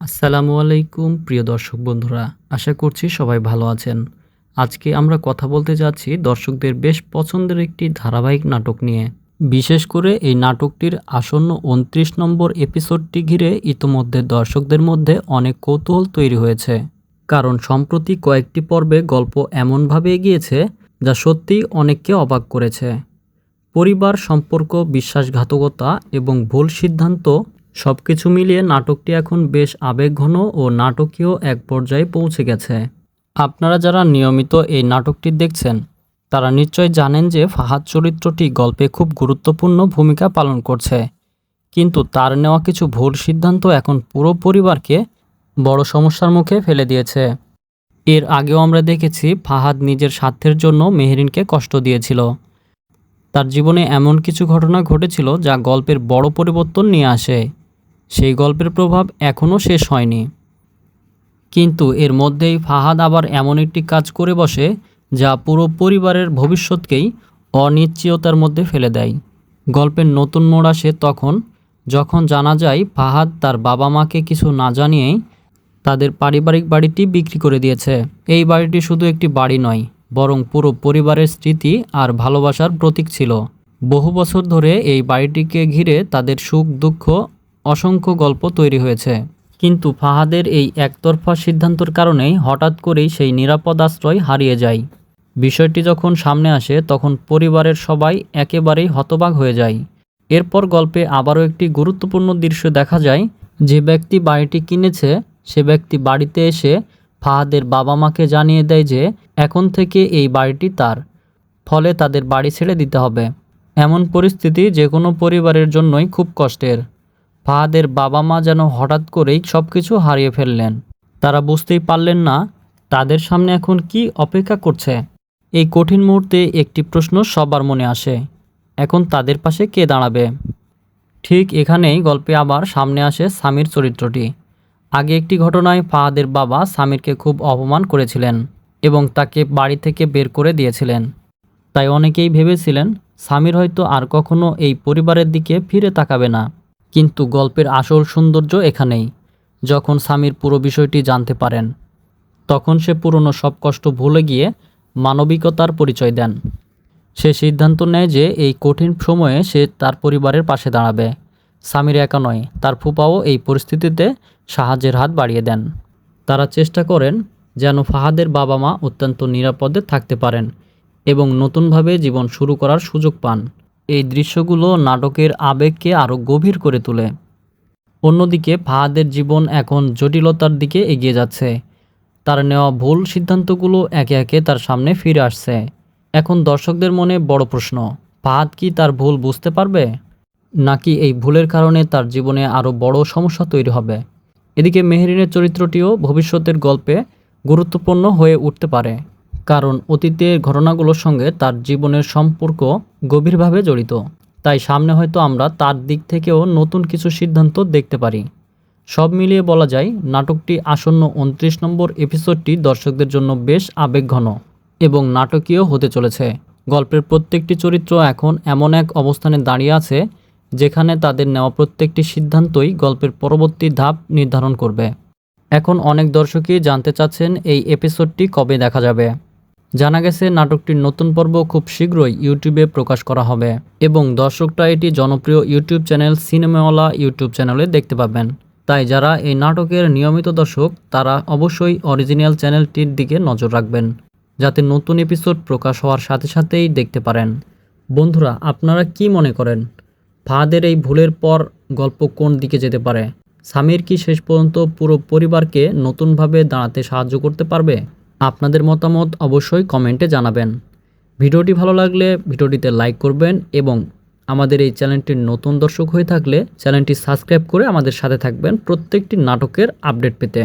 আসসালামু আলাইকুম প্রিয় দর্শক বন্ধুরা, আশা করছি সবাই ভালো আছেন। আজকে আমরা কথা বলতে যাচ্ছি দর্শকদের বেশ পছন্দের একটি ধারাবাহিক নাটক নিয়ে। বিশেষ করে এই নাটকটির আসন্ন ২৯ নম্বর এপিসোডটি ঘিরে ইতোমধ্যে দর্শকদের মধ্যে অনেক কৌতূহল তৈরি হয়েছে। কারণ সম্প্রতি কয়েকটি পর্বে গল্প এমনভাবে এগিয়েছে যা সত্যিই অনেককে অবাক করেছে। পরিবার, সম্পর্ক, বিশ্বাসঘাতকতা এবং ভুল সিদ্ধান্ত সবকিছু মিলিয়ে নাটকটি এখন বেশ আবেগঘন ও নাটকীয় এক পর্যায়ে পৌঁছে গেছে। আপনারা যারা নিয়মিত এই নাটকটি দেখছেন তারা নিশ্চয় জানেন যে ফাহাদ চরিত্রটি গল্পে খুব গুরুত্বপূর্ণ ভূমিকা পালন করছে, কিন্তু তার নেওয়া কিছু ভুল সিদ্ধান্ত এখন পুরো পরিবারকে বড় সমস্যার মুখে ফেলে দিয়েছে। এর আগেও আমরা দেখেছি ফাহাদ নিজের স্বার্থের জন্য মেহেরিনকে কষ্ট দিয়েছিল। তার জীবনে এমন কিছু ঘটনা ঘটেছিল যা গল্পের বড় পরিবর্তন নিয়ে আসে। সেই গল্পের প্রভাব এখনও শেষ হয়নি, কিন্তু এর মধ্যেই ফাহাদ আবার এমন একটি কাজ করে বসে যা পুরো পরিবারের ভবিষ্যৎকেই অনিশ্চয়তার মধ্যে ফেলে দেয়। গল্পের নতুন মোড় আসে তখন যখন জানা যায় ফাহাদ তার বাবা মাকে কিছু না জানিয়েই তাদের পারিবারিক বাড়িটি বিক্রি করে দিয়েছে। এই বাড়িটি শুধু একটি বাড়ি নয়, বরং পুরো পরিবারের স্মৃতি আর ভালোবাসার প্রতীক ছিল। বহু বছর ধরে এই বাড়িটিকে ঘিরে তাদের সুখ দুঃখ অসংখ্য গল্প তৈরি হয়েছে, কিন্তু ফাহাদের এই একতরফা সিদ্ধান্তের কারণেই হঠাৎ করেই সেই নিরাপদ আশ্রয় হারিয়ে যায়। বিষয়টি যখন সামনে আসে তখন পরিবারের সবাই একেবারেই হতবাক হয়ে যায়। এরপর গল্পে আবারও একটি গুরুত্বপূর্ণ দৃশ্য দেখা যায়। যে ব্যক্তি বাড়িটি কিনেছে সে ব্যক্তি বাড়িতে এসে ফাহাদের বাবা মাকে জানিয়ে দেয় যে এখন থেকে এই বাড়িটি তার, ফলে তাদের বাড়ি ছেড়ে দিতে হবে। এমন পরিস্থিতি যে কোনো পরিবারের জন্যই খুব কষ্টের। ফাহাদের বাবা মা যেন হঠাৎ করেই সব কিছু হারিয়ে ফেললেন। তারা বুঝতেই পারলেন না তাদের সামনে এখন কি অপেক্ষা করছে। এই কঠিন মুহূর্তে একটি প্রশ্ন সবার মনে আসে, এখন তাদের পাশে কে দাঁড়াবে? ঠিক এখানেই গল্পে আবার সামনে আসে সামির চরিত্রটি। আগে একটি ঘটনায় ফাহাদের বাবা সামিরকে খুব অপমান করেছিলেন এবং তাকে বাড়ি থেকে বের করে দিয়েছিলেন। তাই অনেকেই ভেবেছিলেন সামির হয়তো আর কখনো এই পরিবারের দিকে ফিরে তাকাবে না। কিন্তু গল্পের আসল সৌন্দর্য এখানেই। যখন সামির পুরো বিষয়টি জানতে পারেন তখন সে পুরনো সব কষ্ট ভুলে গিয়ে মানবিকতার পরিচয় দেন। সে সিদ্ধান্ত নেয় যে এই কঠিন সময়ে সে তার পরিবারের পাশে দাঁড়াবে। সামির একা নয়, তার ফুপাও এই পরিস্থিতিতে সাহায্যের হাত বাড়িয়ে দেন। তারা চেষ্টা করেন যেন ফাহাদের বাবা মা অত্যন্ত নিরাপদে থাকতে পারেন এবং নতুনভাবে জীবন শুরু করার সুযোগ পান। এই দৃশ্যগুলো নাটকের আবেগকে আরও গভীর করে তোলে। অন্যদিকে ফাহাদের জীবন এখন জটিলতার দিকে এগিয়ে যাচ্ছে। তার নেওয়া ভুল সিদ্ধান্তগুলো একে একে তার সামনে ফিরে আসছে। এখন দর্শকদের মনে বড় প্রশ্ন, ফাহাদ কি তার ভুল বুঝতে পারবে, নাকি এই ভুলের কারণে তার জীবনে আরও বড় সমস্যা তৈরি হবে? এদিকে মেহেরিনের চরিত্রটিও ভবিষ্যতের গল্পে গুরুত্বপূর্ণ হয়ে উঠতে পারে, কারণ অতীতের ঘটনাগুলোর সঙ্গে তার জীবনের সম্পর্ক গভীরভাবে জড়িত। তাই সামনে হয়তো আমরা তার দিক থেকেও নতুন কিছু সিদ্ধান্ত দেখতে পারি। সব মিলিয়ে বলা যায় নাটকটি আসন্ন ২৯ নম্বর এপিসোডটি দর্শকদের জন্য বেশ আবেগঘন এবং নাটকীয় হতে চলেছে। গল্পের প্রত্যেকটি চরিত্র এখন এমন এক অবস্থানে দাঁড়িয়ে আছে যেখানে তাদের নেওয়া প্রত্যেকটি সিদ্ধান্তই গল্পের পরবর্তী ধাপ নির্ধারণ করবে। এখন অনেক দর্শকই জানতে চাচ্ছেন এই এপিসোডটি কবে দেখা যাবে। জানা গেছে নাটকটির নতুন পর্ব খুব শীঘ্রই ইউটিউবে প্রকাশ করা হবে এবং দর্শকরা এটি জনপ্রিয় ইউটিউব চ্যানেল সিনেমাওয়ালা ইউটিউব চ্যানেলে দেখতে পাবেন। তাই যারা এই নাটকের নিয়মিত দর্শক তারা অবশ্যই অরিজিনাল চ্যানেলটির দিকে নজর রাখবেন, যাতে নতুন এপিসোড প্রকাশ হওয়ার সাথে সাথেই দেখতে পারেন। বন্ধুরা, আপনারা কি মনে করেন ফাহাদের এই ভুলের পর গল্প কোন দিকে যেতে পারে? সামির কি শেষ পর্যন্ত পুরো পরিবারকে নতুনভাবে দাঁড়াতে সাহায্য করতে পারবে? আপনাদের মতামত অবশ্যই কমেন্টে জানাবেন। ভিডিওটি ভালো লাগলে ভিডিওটিতে লাইক করবেন এবং আমাদের এই চ্যানেলটির নতুন দর্শক হয়ে থাকলে চ্যানেলটি সাবস্ক্রাইব করে আমাদের সাথে থাকবেন প্রত্যেকটি নাটকের আপডেট পেতে।